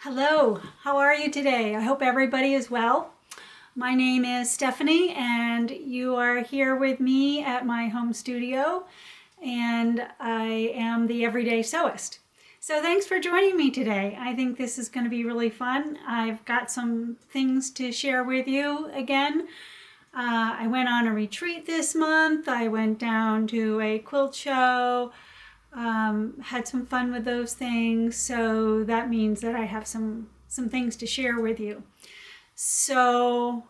Hello, how are you today? I hope everybody is well. My name is Stephanie and you are here with me at my home studio, and I am the Everyday Sewist. So thanks for joining me today. I think this is going to be really fun. I've got some things to share with you again. I went on a retreat this month. I went down to a quilt show. Had some fun with those things, so that means that I have some things to share with you. So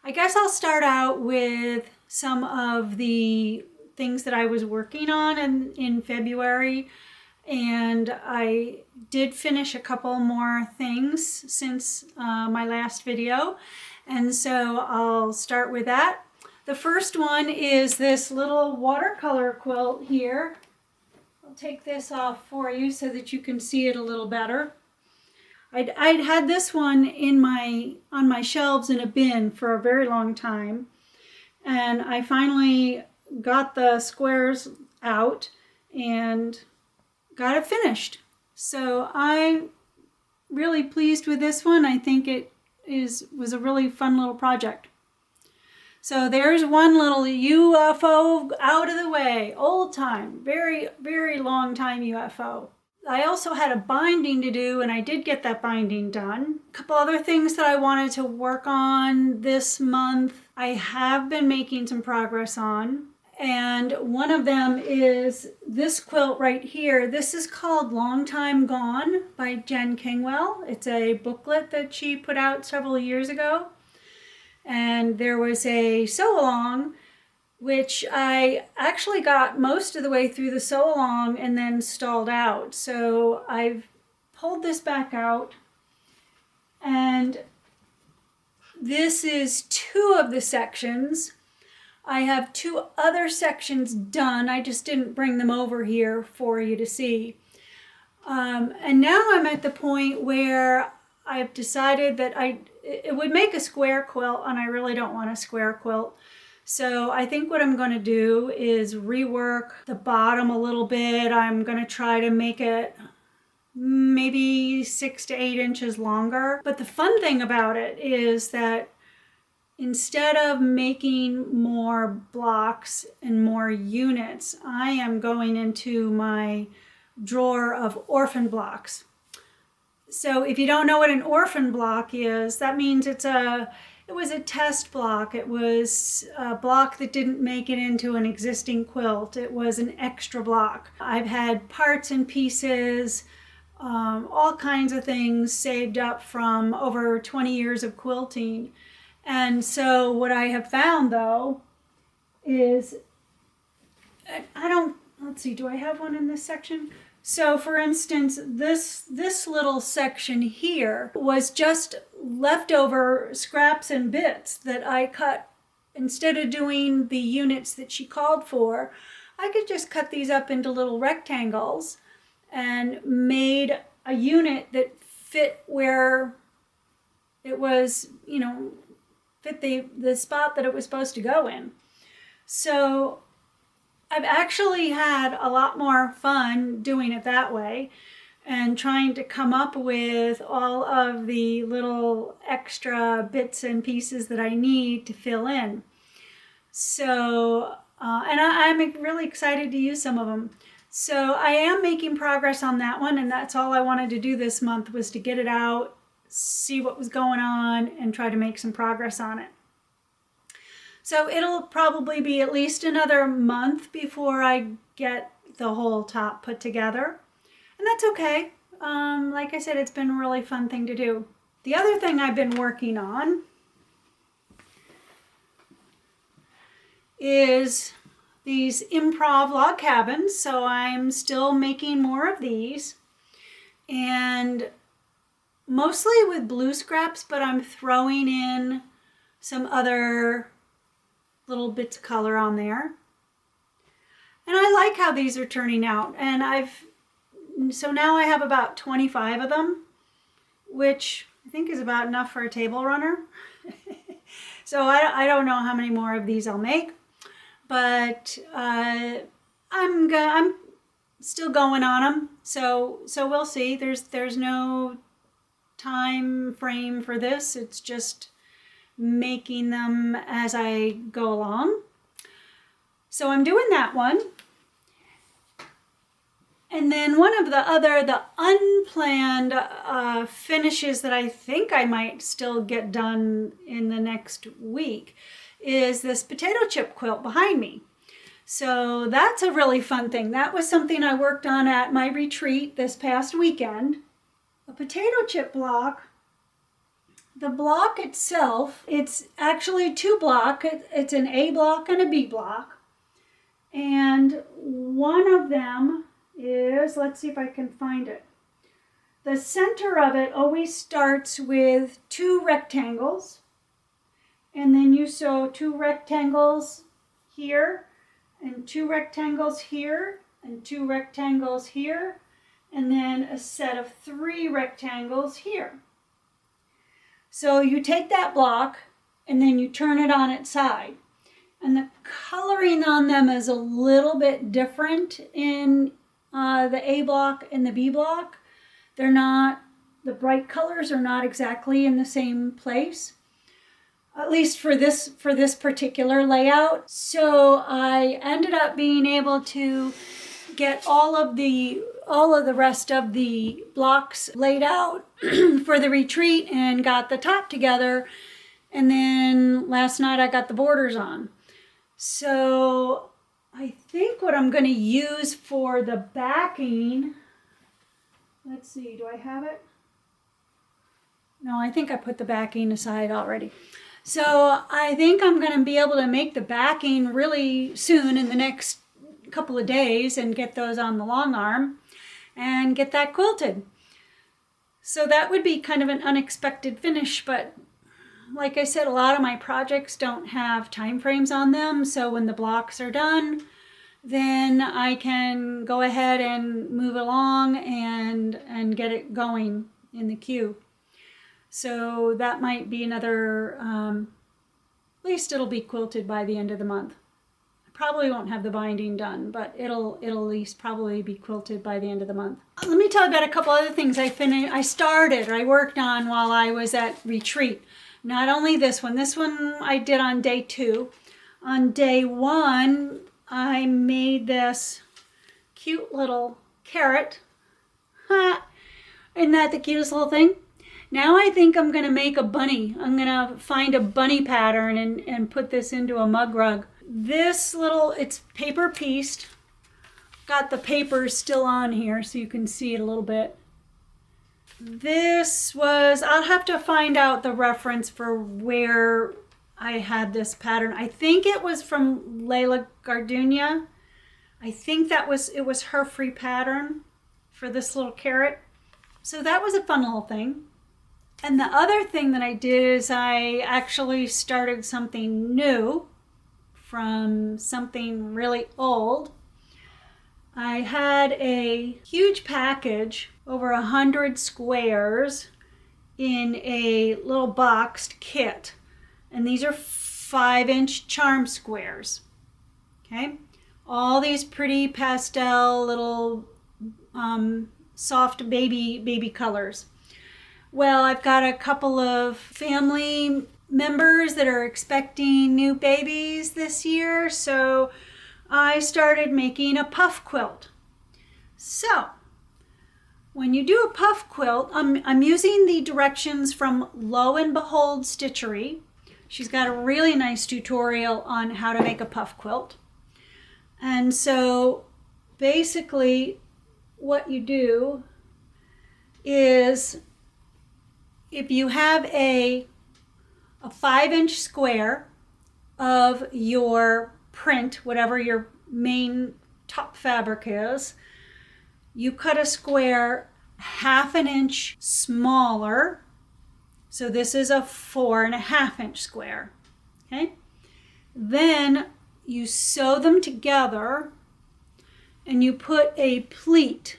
I guess I'll start out with some of the things that I was working on in February, and I did finish a couple more things since my last video, and so I'll start with that. The first one is this little watercolor quilt here. I'll take this off for you so that you can see it a little better. I'd had this one on my shelves in a bin for a very long time, and I finally got the squares out and got it finished. So I'm really pleased with this one. I think it was a really fun little project. So there's one little UFO out of the way, old time, very, very long time UFO. I also had a binding to do, and I did get that binding done. A couple other things that I wanted to work on this month, I have been making some progress on. And one of them is this quilt right here. This is called LongTime Gone by Jen Kingwell. It's a booklet that she put out several years ago. And there was a sew-along, which I actually got most of the way through the sew-along and then stalled out. So I've pulled this back out, and this is two of the sections. I have two other sections done. I just didn't bring them over here for you to see. And now I'm at the point where I've decided that it would make a square quilt, and I really don't want a square quilt. So I think what I'm going to do is rework the bottom a little bit. I'm going to try to make it maybe 6 to 8 inches longer. But the fun thing about it is that instead of making more blocks and more units, I am going into my drawer of orphan blocks. So if you don't know what an orphan block is, that means it was a test block. It was a block that didn't make it into an existing quilt. It was an extra block. I've had parts and pieces, all kinds of things saved up from over 20 years of quilting. And so what I have found, though, is, let's see, do I have one in this section? So for instance, this little section here was just leftover scraps and bits that I cut. Instead of doing the units that she called for, I could just cut these up into little rectangles and made a unit that fit where it was, fit the spot that it was supposed to go in. So I've actually had a lot more fun doing it that way and trying to come up with all of the little extra bits and pieces that I need to fill in. So, and I'm really excited to use some of them. So I am making progress on that one, and that's all I wanted to do this month, was to get it out, see what was going on, and try to make some progress on it. So it'll probably be at least another month before I get the whole top put together. And that's okay. Like I said, it's been a really fun thing to do. The other thing I've been working on is these Improv Log Cabins. So I'm still making more of these. And mostly with blue scraps, but I'm throwing in some other little bits of color on there. And I like how these are turning out. And so now I have about 25 of them, which I think is about enough for a table runner. So I don't know how many more of these I'll make, but I'm still going on them. So we'll see. There's no time frame for this. It's just making them as I go along. So I'm doing that one. And then one of the unplanned finishes that I think I might still get done in the next week is this potato chip quilt behind me. So that's a really fun thing. That was something I worked on at my retreat this past weekend. A potato chip block. The block itself, it's actually two blocks. It's an A block and a B block. And one of them is, let's see if I can find it. The center of it always starts with two rectangles, and then you sew two rectangles here, and two rectangles here, and two rectangles here, and then a set of three rectangles here. So you take that block, and then you turn it on its side. And the coloring on them is a little bit different in the A block and the B block. They're not, the bright colors are not exactly in the same place, at least for this particular layout. So I ended up being able to get all of the rest of the blocks laid out for the retreat and got the top together. And then last night I got the borders on. So I think what I'm going to use for the backing, let's see, do I have it? No, I think I put the backing aside already. So I think I'm going to be able to make the backing really soon in the next couple of days and get those on the long arm and get that quilted. So that would be kind of an unexpected finish, but like I said, a lot of my projects don't have time frames on them, so when the blocks are done, then I can go ahead and move along and get it going in the queue. So that might be another, at least it'll be quilted by the end of the month. I probably won't have the binding done, but it'll at least probably be quilted by the end of the month. Let me tell you about a couple other things I worked on while I was at retreat. Not only this one I did on day 2. On day 1, I made this cute little carrot. Ha! Isn't that the cutest little thing? Now I think I'm going to make a bunny. I'm going to find a bunny pattern and put this into a mug rug. It's paper pieced. Got the paper still on here so you can see it a little bit. I'll have to find out the reference for where I had this pattern. I think it was from Layla Gardunia. I think it was her free pattern for this little carrot. So that was a fun little thing. And the other thing that I did is I actually started something new from something really old. I had a huge package, over 100 squares, in a little boxed kit. And these are 5-inch charm squares. Okay? All these pretty pastel little soft baby colors. Well, I've got a couple of family members that are expecting new babies this year, so I started making a puff quilt. So, when you do a puff quilt, I'm using the directions from Lo and Behold Stitchery. She's got a really nice tutorial on how to make a puff quilt. And so, basically, what you do is, if you have a 5-inch square of your print, whatever your main top fabric is, you cut a square 1/2 inch smaller. So this is a 4.5-inch square. Okay? Then you sew them together and you put a pleat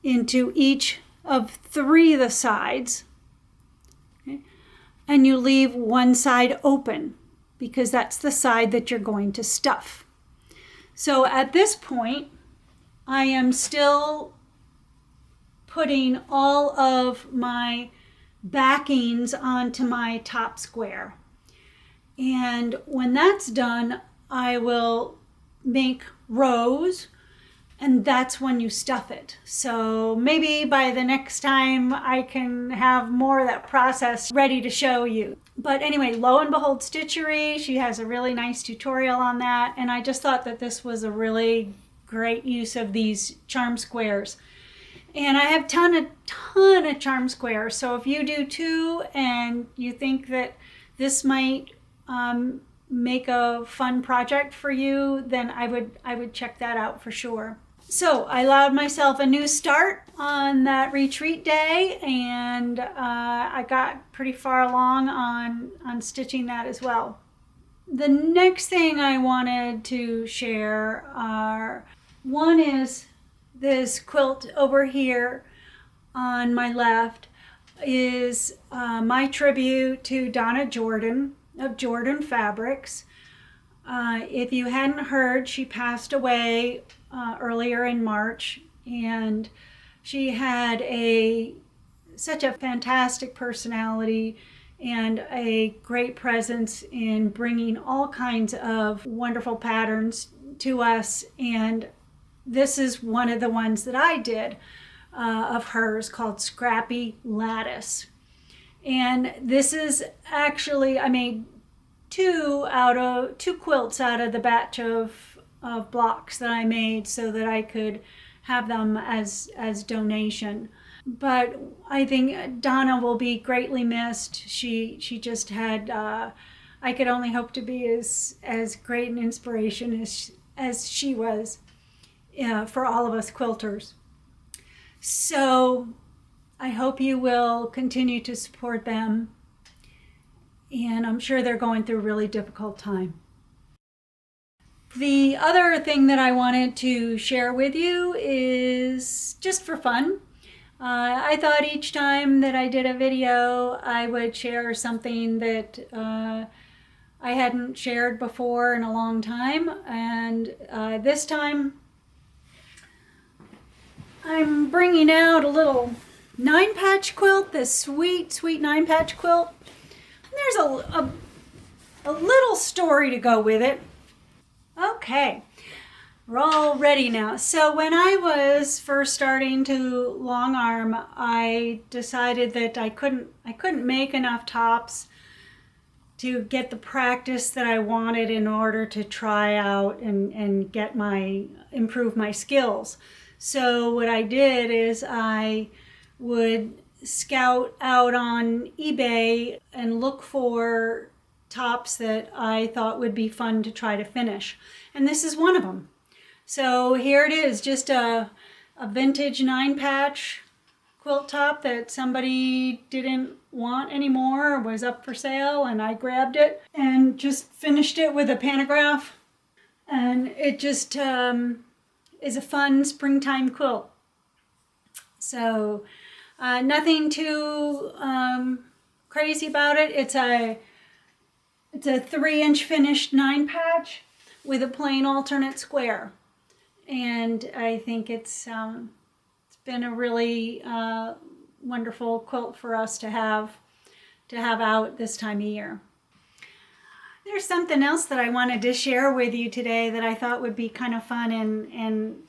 into each of 3 of the sides. Okay? And you leave one side open, because that's the side that you're going to stuff. So at this point, I am still putting all of my backings onto my top square. And when that's done, I will make rows, and that's when you stuff it. So maybe by the next time I can have more of that process ready to show you. But anyway, lo and behold, Stitchery, she has a really nice tutorial on that, and I just thought that this was a really great use of these charm squares. And I have a ton of charm squares, so if you do too and you think that this might make a fun project for you, then I would check that out for sure. So I allowed myself a new start on that retreat day, and I got pretty far along on stitching that as well. The next thing I wanted to share one is this quilt over here on my left is my tribute to Donna Jordan of Jordan Fabrics. If you hadn't heard, she passed away earlier in March, and she had such a fantastic personality and a great presence in bringing all kinds of wonderful patterns to us. And this is one of the ones that I did of hers, called Scrappy Lattice. And this is actually, I made two quilts out of the batch of blocks that I made so that I could have them as donation. But I think Donna will be greatly missed. She just had, I could only hope to be as great an inspiration as she was for all of us quilters. So I hope you will continue to support them. And I'm sure they're going through a really difficult time. The other thing that I wanted to share with you is just for fun. I thought each time that I did a video, I would share something that I hadn't shared before in a long time. And this time, I'm bringing out a little 9-patch quilt, this sweet 9-patch quilt. There's a little story to go with it. Okay, we're all ready now. So when I was first starting to long arm, I decided that I couldn't make enough tops to get the practice that I wanted in order to try out and improve my skills. So what I did is I would scout out on eBay and look for tops that I thought would be fun to try to finish. And this is one of them. So here it is, just a vintage 9-patch quilt top that somebody didn't want anymore, was up for sale, and I grabbed it and just finished it with a pantograph. And it just is a fun springtime quilt. So nothing too crazy about it. It's a 3-inch finished 9-patch with a plain alternate square. And I think it's been a really wonderful quilt for us to have out this time of year. There's something else that I wanted to share with you today that I thought would be kind of fun and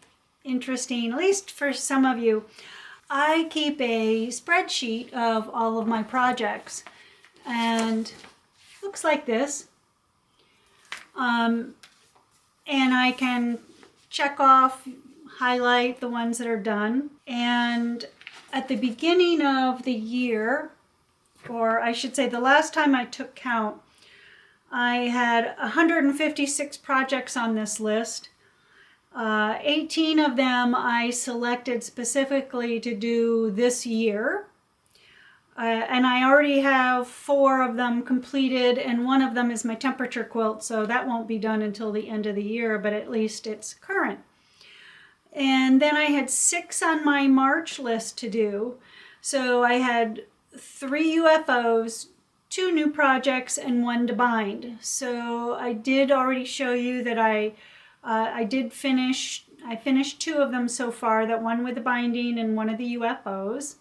interesting, at least for some of you. I keep a spreadsheet of all of my projects, and it looks like this. And I can check off, highlight the ones that are done. And at the beginning of the year, or I should say the last time I took count, I had 156 projects on this list. 18 of them I selected specifically to do this year. And I already have 4 of them completed, and one of them is my temperature quilt, so that won't be done until the end of the year, but at least it's current. And then I had 6 on my March list to do. So I had 3 UFOs, 2 new projects, and 1 to bind. So I did already show you that I did finish I finished 2 of them so far, that one with the binding and one of the UFOs.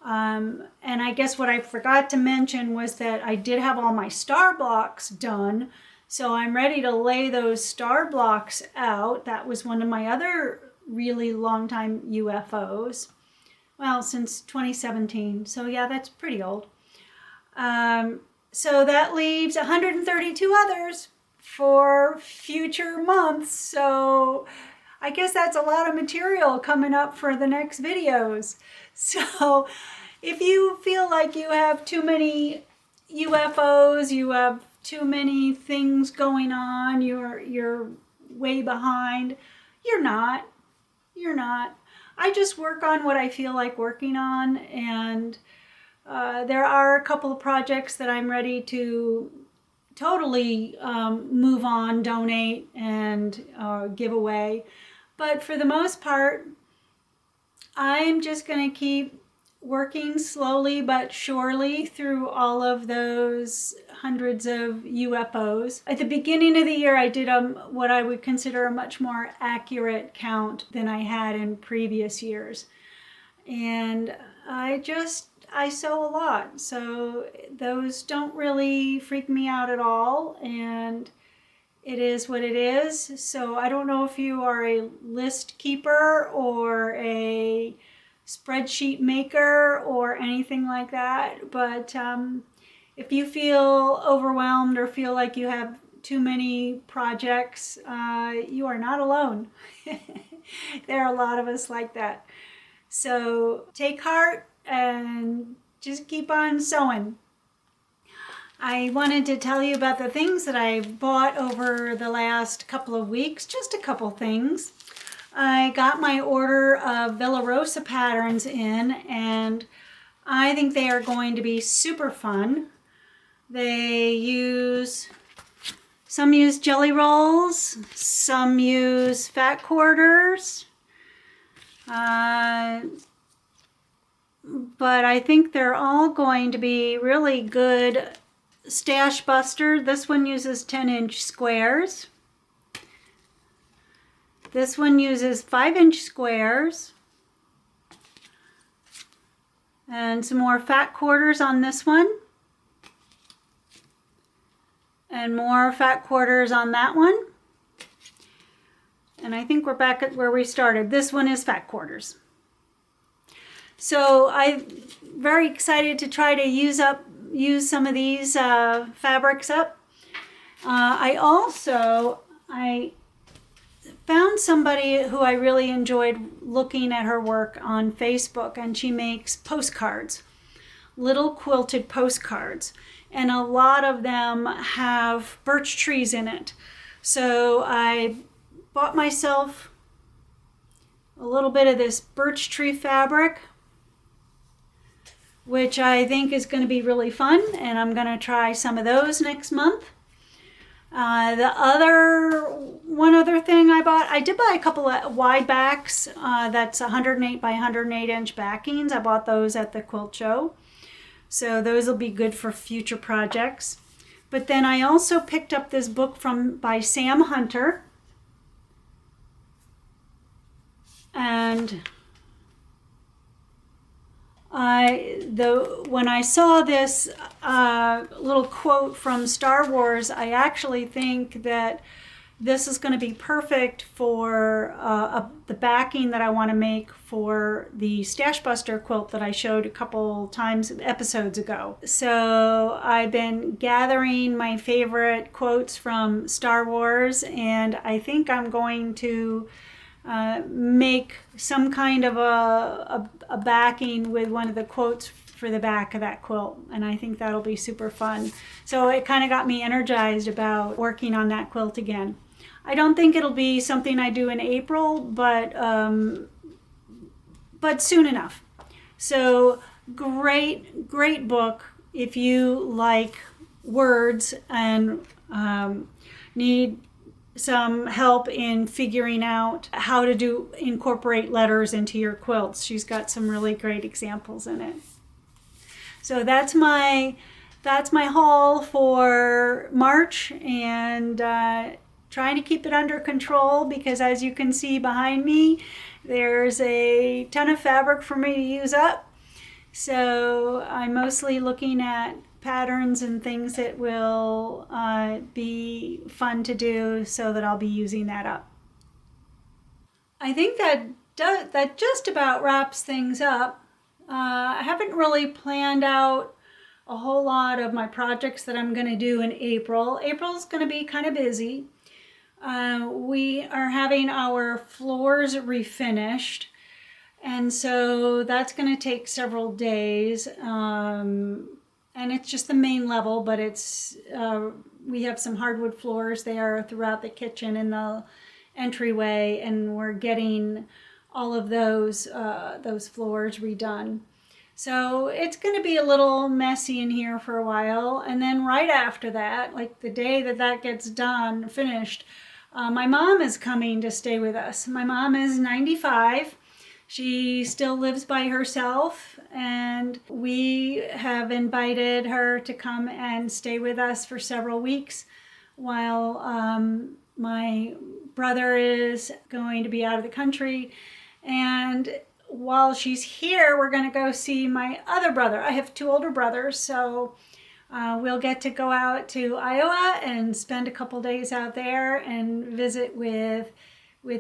And I guess what I forgot to mention was that I did have all my star blocks done. So I'm ready to lay those star blocks out. That was one of my other really long time UFOs. Well, since 2017. So yeah, that's pretty old. So that leaves 132 others for future months. So I guess that's a lot of material coming up for the next videos. So if you feel like you have too many UFOs, you have too many things going on, you're way behind, you're not. You're not. I just work on what I feel like working on, and there are a couple of projects that I'm ready to totally move on, donate, and give away. But for the most part, I'm just going to keep working slowly but surely through all of those hundreds of UFOs. At the beginning of the year, I did what I would consider a much more accurate count than I had in previous years. And I sew a lot, so those don't really freak me out at all, and it is what it is. So I don't know if you are a list keeper or a spreadsheet maker or anything like that, but if you feel overwhelmed or feel like you have too many projects, you are not alone. There are a lot of us like that. So take heart and just keep on sewing. I wanted to tell you about the things that I bought over the last couple of weeks, just a couple things. I got my order of Villa Rosa patterns in, and I think they are going to be super fun. Some use jelly rolls, some use fat quarters, but I think they're all going to be really good stash buster. This one uses 10-inch squares. This one uses 5-inch squares. And some more fat quarters on this one. And more fat quarters on that one. And I think we're back at where we started. This one is fat quarters. So I'm very excited to try to use some of these fabrics up. I found somebody who I really enjoyed looking at her work on Facebook, and she makes postcards, little quilted postcards, and a lot of them have birch trees in it. So I bought myself a little bit of this birch tree fabric, which I think is going to be really fun, and I'm going to try some of those next month. One other thing I did buy a couple of wide backs, that's 108 by 108 inch backings. I bought those at the quilt show. So those will be good for future projects. But then I also picked up this book by Sam Hunter. And when I saw this little quote from Star Wars, I actually think that this is going to be perfect for the backing that I want to make for the Stash Buster quilt that I showed a couple episodes ago. So I've been gathering my favorite quotes from Star Wars, and I think I'm going to make some kind of a backing with one of the quotes for the back of that quilt, and I think that'll be super fun. So it kind of got me energized about working on that quilt again. I don't think it'll be something I do in April, but soon enough. So great book if you like words and need some help in figuring out how to incorporate letters into your quilts. She's got some really great examples in it. So that's my haul for March, and trying to keep it under control because as you can see behind me, there's a ton of fabric for me to use up. So I'm mostly looking at patterns and things that will be fun to do so that I'll be using that up. I think that just about wraps things up. I haven't really planned out a whole lot of my projects that I'm going to do in April. April's going to be kind of busy. We are having our floors refinished, and so that's going to take several days. And it's just the main level, but we have some hardwood floors there throughout the kitchen and the entryway, and we're getting all of those floors redone. So it's going to be a little messy in here for a while, and then right after that, like the day that gets done, finished, my mom is coming to stay with us. My mom is 95. She still lives by herself, and we have invited her to come and stay with us for several weeks while my brother is going to be out of the country. And while she's here, we're going to go see my other brother. I have two older brothers, so we'll get to go out to Iowa and spend a couple days out there and visit with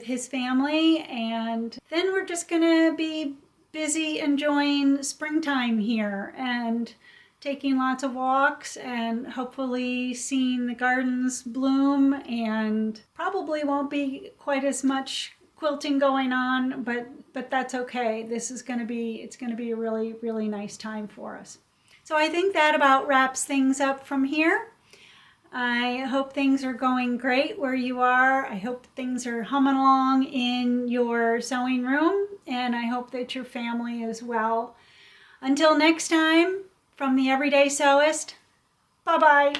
his family. And then we're just going to be busy enjoying springtime here and taking lots of walks and hopefully seeing the gardens bloom, and probably won't be quite as much quilting going on, but that's okay. It's going to be a really, really nice time for us. So I think that about wraps things up from here. I hope things are going great where you are. I hope things are humming along in your sewing room, and I hope that your family is well. Until next time, from the Everyday Sewist, bye-bye.